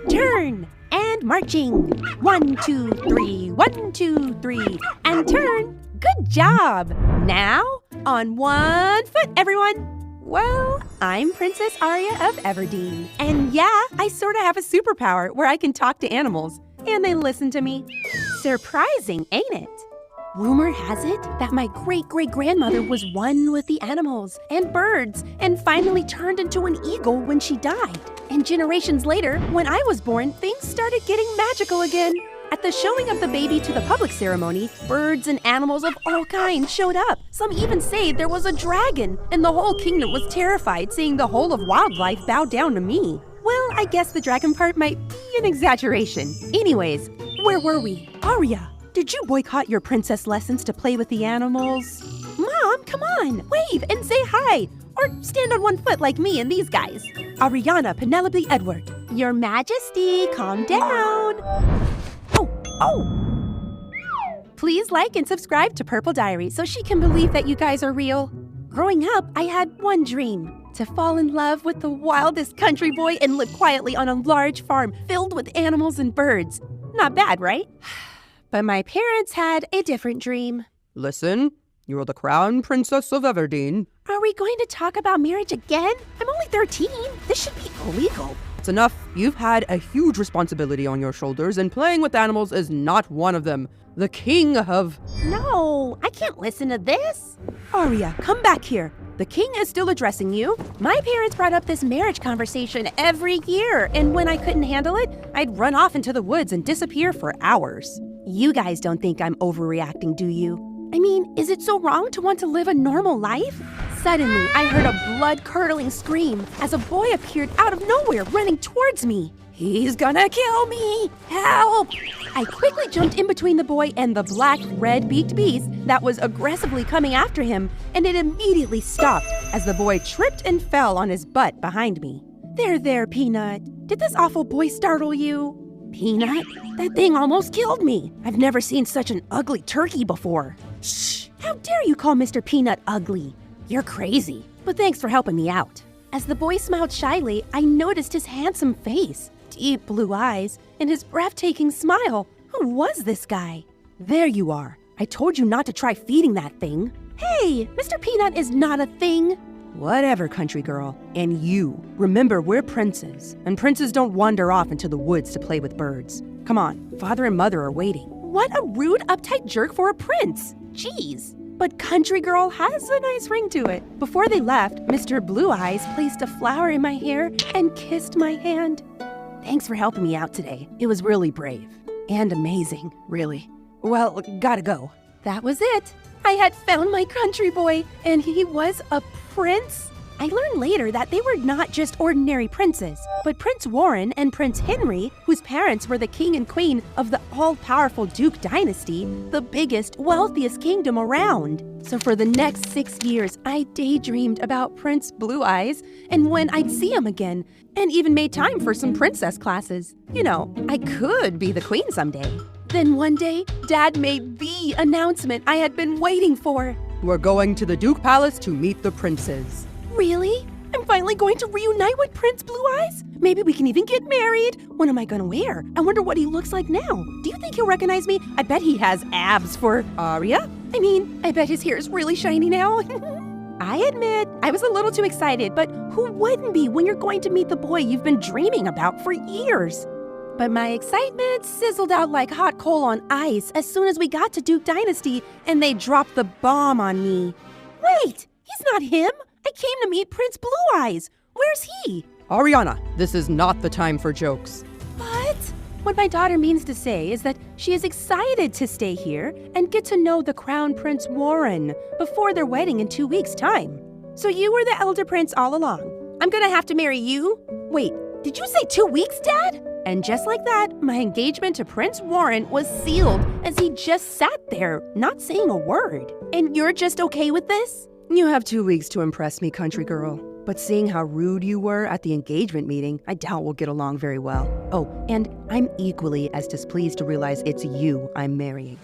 turn, and marching. 1, 2, 3, 1, 2, 3, and turn. Good job. Now, on 1 foot, everyone. Well, I'm Princess Aria of Everdeen. And yeah, I sort of have a superpower where I can talk to animals, and they listen to me. Surprising, ain't it? Rumor has it that my great-great-grandmother was one with the animals and birds and finally turned into an eagle when she died. And generations later, when I was born, things started getting magical again. At the showing of the baby to the public ceremony, birds and animals of all kinds showed up. Some even say there was a dragon, and the whole kingdom was terrified seeing the whole of wildlife bow down to me. Well, I guess the dragon part might be an exaggeration. Anyways, where were we? Aria, did you boycott your princess lessons to play with the animals? Mom, come on, wave and say hi. Or stand on 1 foot like me and these guys. Ariana Penelope Edward. Your Majesty, calm down. Oh! Please like and subscribe to Purple Diary so she can believe that you guys are real. Growing up, I had one dream: to fall in love with the wildest country boy and live quietly on a large farm filled with animals and birds. Not bad, right? But my parents had a different dream. Listen, you're the Crown Princess of Everdeen. Are we going to talk about marriage again? I'm only 13. This should be illegal. It's enough. You've had a huge responsibility on your shoulders, and playing with animals is not one of them. The king of... No, I can't listen to this. Aria, come back here. The king is still addressing you. My parents brought up this marriage conversation every year, and when I couldn't handle it, I'd run off into the woods and disappear for hours. You guys don't think I'm overreacting, do you? I mean, is it so wrong to want to live a normal life? Suddenly, I heard a blood-curdling scream as a boy appeared out of nowhere running towards me. He's gonna kill me! Help! I quickly jumped in between the boy and the black, red-beaked beast that was aggressively coming after him, and it immediately stopped as the boy tripped and fell on his butt behind me. There, Peanut. Did this awful boy startle you? Peanut? That thing almost killed me. I've never seen such an ugly turkey before. Shh! How dare you call Mr. Peanut ugly? You're crazy, but thanks for helping me out. As the boy smiled shyly, I noticed his handsome face, deep blue eyes, and his breathtaking smile. Who was this guy? There you are. I told you not to try feeding that thing. Hey, Mr. Peanut is not a thing. Whatever, country girl. And you, remember we're princes, and princes don't wander off into the woods to play with birds. Come on, father and mother are waiting. What a rude, uptight jerk for a prince. Jeez. But country girl has a nice ring to it. Before they left, Mr. Blue Eyes placed a flower in my hair and kissed my hand. Thanks for helping me out today. It was really brave. And amazing, really. Well, gotta go. That was it. I had found my country boy, and he was a prince. I learned later that they were not just ordinary princes, but Prince Warren and Prince Henry, whose parents were the king and queen of the all-powerful Duke dynasty, the biggest, wealthiest kingdom around. So for the next 6 years, I daydreamed about Prince Blue Eyes and when I'd see him again, and even made time for some princess classes. You know, I could be the queen someday. Then one day, Dad made the announcement I had been waiting for. We're going to the Duke Palace to meet the princes. Really? I'm finally going to reunite with Prince Blue Eyes? Maybe we can even get married. What am I gonna wear? I wonder what he looks like now. Do you think he'll recognize me? I bet he has abs for Aria. I mean, I bet his hair is really shiny now. I admit, I was a little too excited, but who wouldn't be when you're going to meet the boy you've been dreaming about for years? But my excitement sizzled out like hot coal on ice as soon as we got to Duke Dynasty and they dropped the bomb on me. Wait, he's not him. I came to meet Prince Blue Eyes. Where's he? Ariana, this is not the time for jokes. What? What my daughter means to say is that she is excited to stay here and get to know the Crown Prince Warren before their wedding in 2 weeks' time. So you were the elder prince all along. I'm gonna have to marry you? Wait, did you say 2 weeks, Dad? And just like that, my engagement to Prince Warren was sealed as he just sat there, not saying a word. And you're just okay with this? You have 2 weeks to impress me, country girl. But seeing how rude you were at the engagement meeting, I doubt we'll get along very well. Oh, and I'm equally as displeased to realize it's you I'm marrying.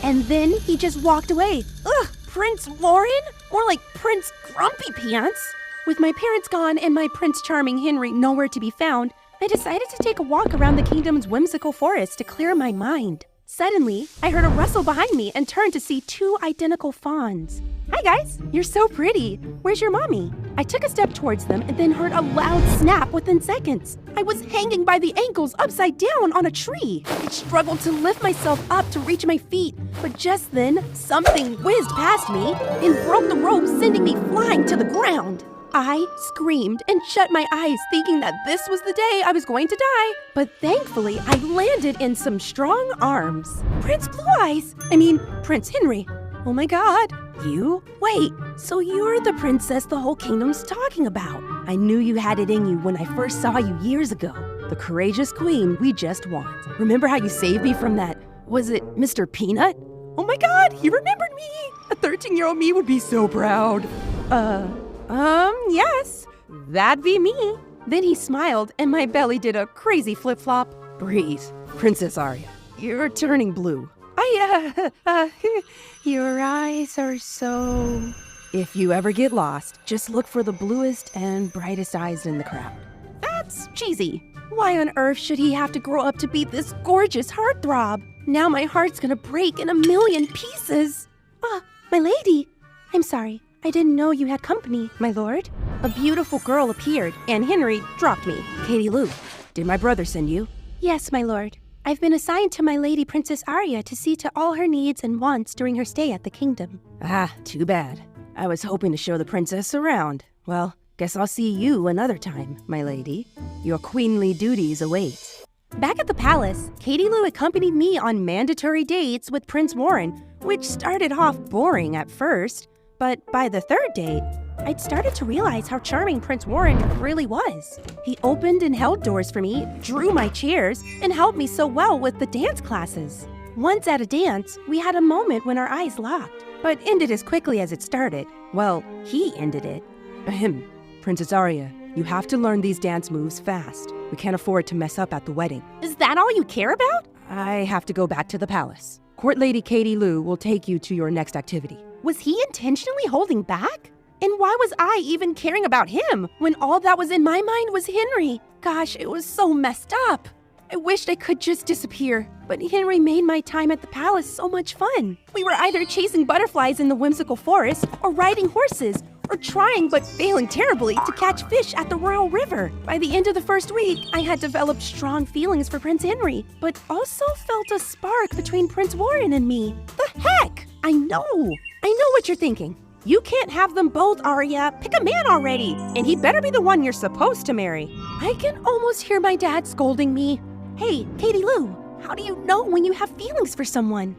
And then he just walked away. Ugh, Prince Warren? More like Prince Grumpy Pants. With my parents gone and my Prince Charming Henry nowhere to be found, I decided to take a walk around the kingdom's whimsical forest to clear my mind. Suddenly, I heard a rustle behind me and turned to see two identical fawns. Hi guys, you're so pretty. Where's your mommy? I took a step towards them and then heard a loud snap within seconds. I was hanging by the ankles upside down on a tree. I struggled to lift myself up to reach my feet, but just then, something whizzed past me and broke the rope, sending me flying to the ground. I screamed and shut my eyes, thinking that this was the day I was going to die. But thankfully, I landed in some strong arms. Prince Prince Henry. Oh my God, you? Wait, so you're the princess the whole kingdom's talking about. I knew you had it in you when I first saw you years ago. The courageous queen we just want. Remember how you saved me from that, was it Mr. Peanut? Oh my God, he remembered me. A 13-year-old me would be so proud. Yes, that'd be me. Then he smiled and my belly did a crazy flip-flop. Breathe. Princess Arya, you're turning blue. Your eyes are so... If you ever get lost, just look for the bluest and brightest eyes in the crowd. That's cheesy. Why on earth should he have to grow up to be this gorgeous heartthrob? Now my heart's gonna break in a million pieces. My lady. I'm sorry. I didn't know you had company, my lord. A beautiful girl appeared, and Henry dropped me. Katie Lou, did my brother send you? Yes, my lord. I've been assigned to my lady Princess Arya to see to all her needs and wants during her stay at the kingdom. Too bad. I was hoping to show the princess around. Well, guess I'll see you another time, my lady. Your queenly duties await. Back at the palace, Katie Lou accompanied me on mandatory dates with Prince Warren, which started off boring at first. But by the third date, I'd started to realize how charming Prince Warren really was. He opened and held doors for me, drew my chairs, and helped me so well with the dance classes. Once at a dance, we had a moment when our eyes locked, but ended as quickly as it started. Well, he ended it. Princess Arya, you have to learn these dance moves fast. We can't afford to mess up at the wedding. Is that all you care about? I have to go back to the palace. Court Lady Katie Lou will take you to your next activity. Was he intentionally holding back? And why was I even caring about him when all that was in my mind was Henry? Gosh, it was so messed up. I wished I could just disappear, but Henry made my time at the palace so much fun. We were either chasing butterflies in the whimsical forest, or riding horses, or trying but failing terribly to catch fish at the Royal River. By the end of the first week, I had developed strong feelings for Prince Henry, but also felt a spark between Prince Warren and me. The heck? I know what you're thinking. You can't have them both, Arya. Pick a man already, and he better be the one you're supposed to marry. I can almost hear my dad scolding me. Hey, Katie Lou, how do you know when you have feelings for someone?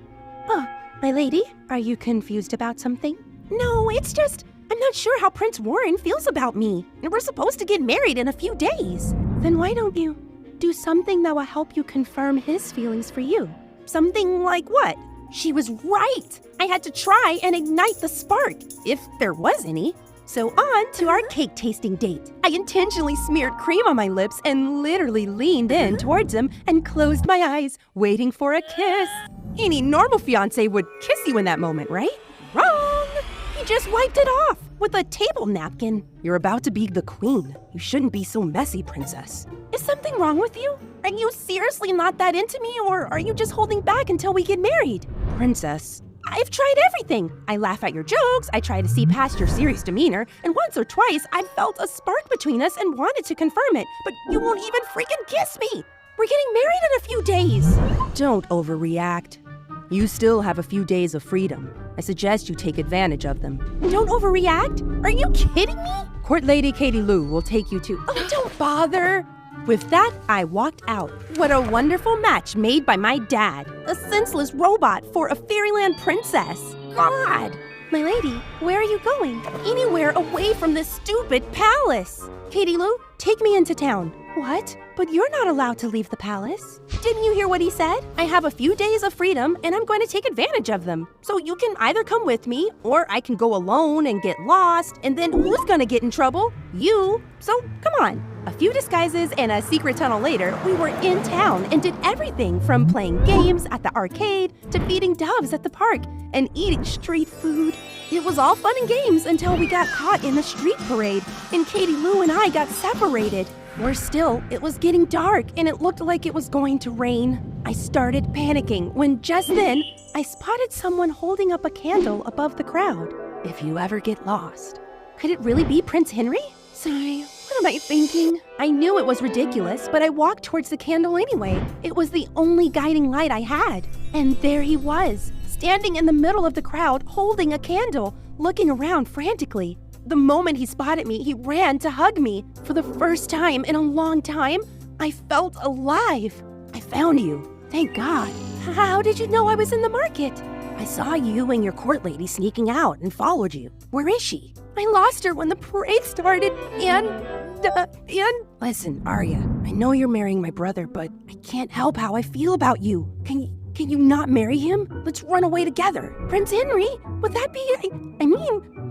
My lady, are you confused about something? No, it's just, I'm not sure how Prince Warren feels about me, and we're supposed to get married in a few days. Then why don't you do something that will help you confirm his feelings for you? Something like what? She was right. I had to try and ignite the spark, if there was any. So on to our cake tasting date. I intentionally smeared cream on my lips and literally leaned in towards him and closed my eyes, waiting for a kiss. Any normal fiancé would kiss you in that moment, right? Wrong! He just wiped it off with a table napkin. You're about to be the queen. You shouldn't be so messy, princess. Is something wrong with you? Are you seriously not that into me, or are you just holding back until we get married? Princess, I've tried everything. I laugh at your jokes, I try to see past your serious demeanor, and once or twice I've felt a spark between us and wanted to confirm it, but you won't even freaking kiss me. We're getting married in a few days. Don't overreact. You still have a few days of freedom. I suggest you take advantage of them. Don't overreact? Are you kidding me? Court Lady Katie Lou will take you to... Oh, don't bother. With that, I walked out. What a wonderful match made by my dad. A senseless robot for a fairyland princess. God! My lady, where are you going? Anywhere away from this stupid palace. Katie Lou, take me into town. What? But you're not allowed to leave the palace. Didn't you hear what he said? I have a few days of freedom and I'm going to take advantage of them. So you can either come with me or I can go alone and get lost, and then who's gonna get in trouble? You. So come on. A few disguises and a secret tunnel later, we were in town and did everything from playing games at the arcade to feeding doves at the park and eating street food. It was all fun and games until we got caught in the street parade and Katie Lou and I got separated. Worse still, it was getting dark and it looked like it was going to rain. I started panicking when just then, I spotted someone holding up a candle above the crowd. If you ever get lost. Could it really be Prince Henry? Sigh, what am I thinking? I knew it was ridiculous, but I walked towards the candle anyway. It was the only guiding light I had. And there he was, standing in the middle of the crowd, holding a candle, looking around frantically. The moment he spotted me, he ran to hug me. For the first time in a long time, I felt alive. I found you. Thank God. How did you know I was in the market? I saw you and your court lady sneaking out and followed you. Where is she? I lost her when the parade started and... Listen, Arya, I know you're marrying my brother, but I can't help how I feel about you. Can you not marry him? Let's run away together. Prince Henry? Would that be...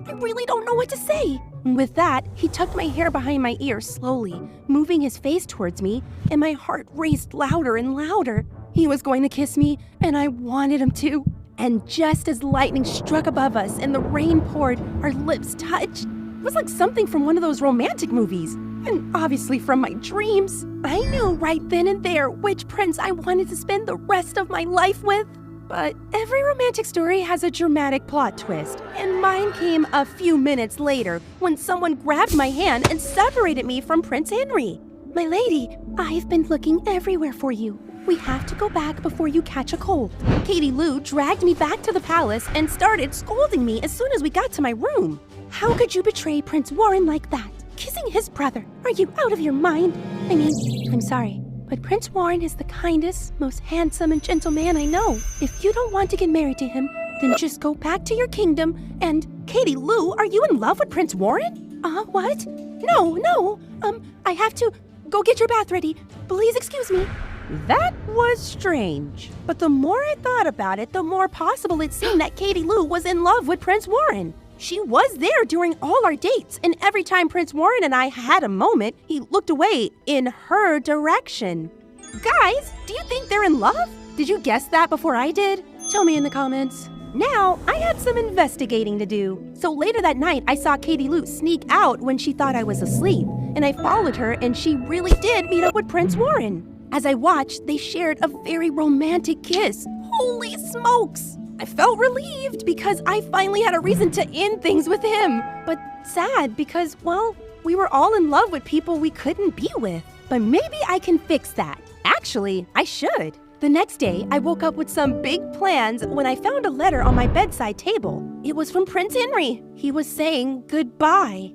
I really don't know what to say. With that, he tucked my hair behind my ear slowly, moving his face towards me, and my heart raced louder and louder. He was going to kiss me, and I wanted him to. And just as lightning struck above us and the rain poured, our lips touched. It was like something from one of those romantic movies, and obviously from my dreams. I knew right then and there which prince I wanted to spend the rest of my life with. But every romantic story has a dramatic plot twist, and mine came a few minutes later when someone grabbed my hand and separated me from Prince Henry. My lady, I've been looking everywhere for you. We have to go back before you catch a cold. Katie Lou dragged me back to the palace and started scolding me as soon as we got to my room. How could you betray Prince Warren like that? Kissing his brother? Are you out of your mind? I'm sorry, but Prince Warren is the kindest, most handsome and gentle man I know. If you don't want to get married to him, then just go back to your kingdom and... Katie Lou, are you in love with Prince Warren? What? No. I have to go get your bath ready. Please excuse me. That was strange. But the more I thought about it, the more possible it seemed that Katie Lou was in love with Prince Warren. She was there during all our dates, and every time Prince Warren and I had a moment, he looked away in her direction. Guys, do you think they're in love? Did you guess that before I did? Tell me in the comments. Now, I had some investigating to do. So later that night, I saw Katie Lou sneak out when she thought I was asleep, and I followed her, and she really did meet up with Prince Warren. As I watched, they shared a very romantic kiss. Holy smokes! I felt relieved because I finally had a reason to end things with him. But sad because, well, we were all in love with people we couldn't be with. But maybe I can fix that. Actually, I should. The next day, I woke up with some big plans when I found a letter on my bedside table. It was from Prince Henry. He was saying goodbye.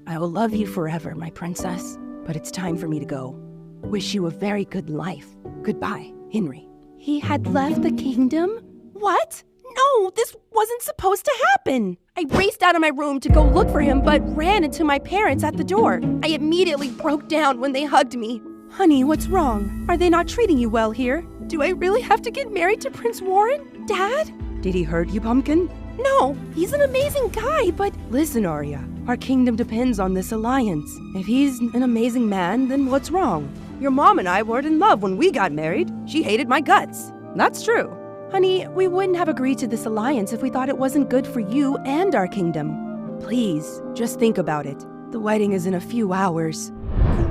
I will love you forever, my princess, but it's time for me to go. Wish you a very good life. Goodbye, Henry. He had left the kingdom? What? No, this wasn't supposed to happen. I raced out of my room to go look for him, but ran into my parents at the door. I immediately broke down when they hugged me. Honey, what's wrong? Are they not treating you well here? Do I really have to get married to Prince Warren? Dad? Did he hurt you, Pumpkin? No, he's an amazing guy, but... Listen, Arya, our kingdom depends on this alliance. If he's an amazing man, then what's wrong? Your mom and I weren't in love when we got married. She hated my guts. That's true. Honey, we wouldn't have agreed to this alliance if we thought it wasn't good for you and our kingdom. Please, just think about it. The wedding is in a few hours.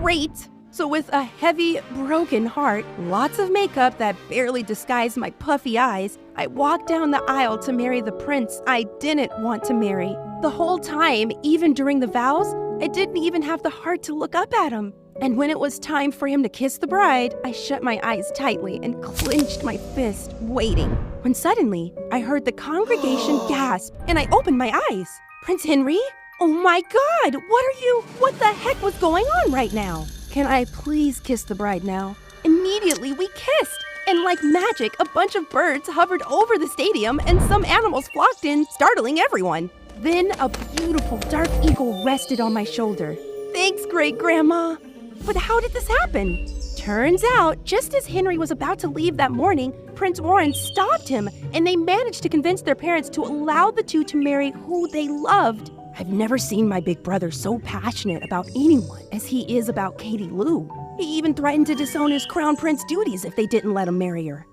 Great! So with a heavy, broken heart, lots of makeup that barely disguised my puffy eyes, I walked down the aisle to marry the prince I didn't want to marry. The whole time, even during the vows, I didn't even have the heart to look up at him. And when it was time for him to kiss the bride, I shut my eyes tightly and clenched my fist, waiting. When suddenly, I heard the congregation gasp, and I opened my eyes. Prince Henry? Oh my God, what the heck was going on right now? Can I please kiss the bride now? Immediately, we kissed. And like magic, a bunch of birds hovered over the stadium and some animals flocked in, startling everyone. Then a beautiful dark eagle rested on my shoulder. Thanks, Great-Grandma. But how did this happen? Turns out, just as Henry was about to leave that morning, Prince Warren stopped him, and they managed to convince their parents to allow the two to marry who they loved. I've never seen my big brother so passionate about anyone as he is about Katie Lou. He even threatened to disown his crown prince duties if they didn't let him marry her.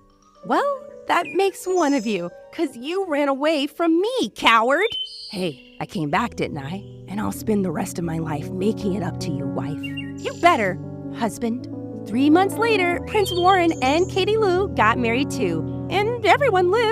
Well, that makes one of you, 'cause you ran away from me, coward! Hey, I came back, didn't I? And I'll spend the rest of my life making it up to you, wife. You better. husband. 3 months later, Prince Warren and Katie Lou got married too, and everyone lived